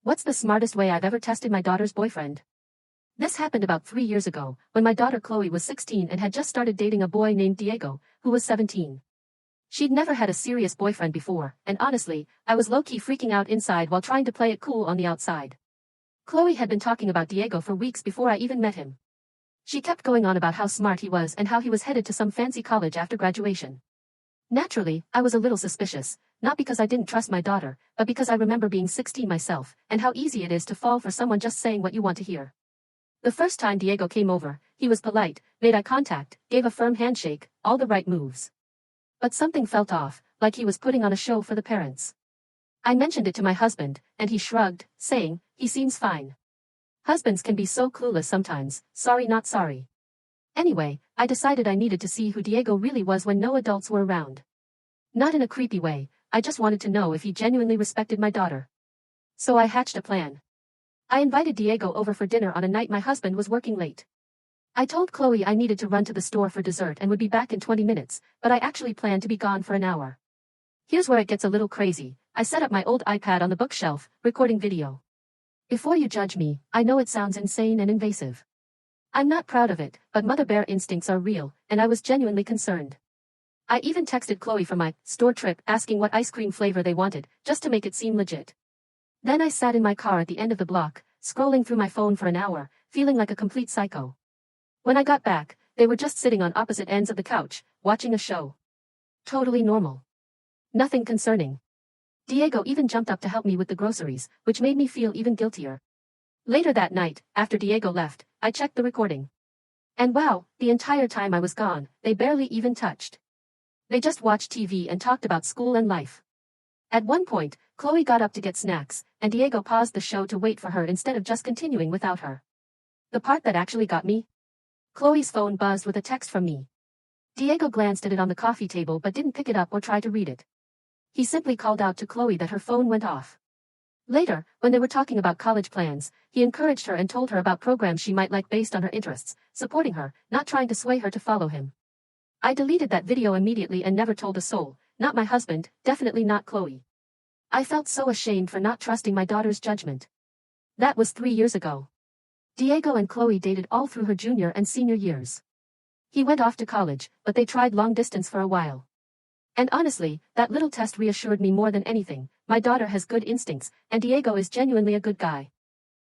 What's the smartest way I've ever tested my daughter's boyfriend? This happened about 3 years ago, when my daughter Chloe was 16 and had just started dating a boy named Diego, who was 17. She'd never had a serious boyfriend before, and honestly, I was low-key freaking out inside while trying to play it cool on the outside. Chloe had been talking about Diego for weeks before I even met him. She kept going on about how smart he was and how he was headed to some fancy college after graduation. Naturally, I was a little suspicious, not because I didn't trust my daughter, but because I remember being 16 myself, and how easy it is to fall for someone just saying what you want to hear. The first time Diego came over, he was polite, made eye contact, gave a firm handshake, all the right moves. But something felt off, like he was putting on a show for the parents. I mentioned it to my husband, and he shrugged, saying, "He seems fine." Husbands can be so clueless sometimes, sorry not sorry. Anyway, I decided I needed to see who Diego really was when no adults were around. Not in a creepy way, I just wanted to know if he genuinely respected my daughter. So I hatched a plan. I invited Diego over for dinner on a night my husband was working late. I told Chloe I needed to run to the store for dessert and would be back in 20 minutes, but I actually planned to be gone for an hour. Here's where it gets a little crazy. I set up my old iPad on the bookshelf, recording video. Before you judge me, I know it sounds insane and invasive. I'm not proud of it, but mother bear instincts are real, and I was genuinely concerned. I even texted Chloe from my store trip asking what ice cream flavor they wanted, just to make it seem legit. Then I sat in my car at the end of the block, scrolling through my phone for an hour, feeling like a complete psycho. When I got back, they were just sitting on opposite ends of the couch, watching a show. Totally normal. Nothing concerning. Diego even jumped up to help me with the groceries, which made me feel even guiltier. Later that night, after Diego left, I checked the recording. And wow, the entire time I was gone, they barely even touched. They just watched TV and talked about school and life. At one point, Chloe got up to get snacks, and Diego paused the show to wait for her instead of just continuing without her. The part that actually got me? Chloe's phone buzzed with a text from me. Diego glanced at it on the coffee table but didn't pick it up or try to read it. He simply called out to Chloe that her phone went off. Later, when they were talking about college plans, he encouraged her and told her about programs she might like based on her interests, supporting her, not trying to sway her to follow him. I deleted that video immediately and never told a soul, not my husband, definitely not Chloe. I felt so ashamed for not trusting my daughter's judgment. That was 3 years ago. Diego and Chloe dated all through her junior and senior years. He went off to college, but they tried long distance for a while. And honestly, that little test reassured me more than anything. My daughter has good instincts, and Diego is genuinely a good guy.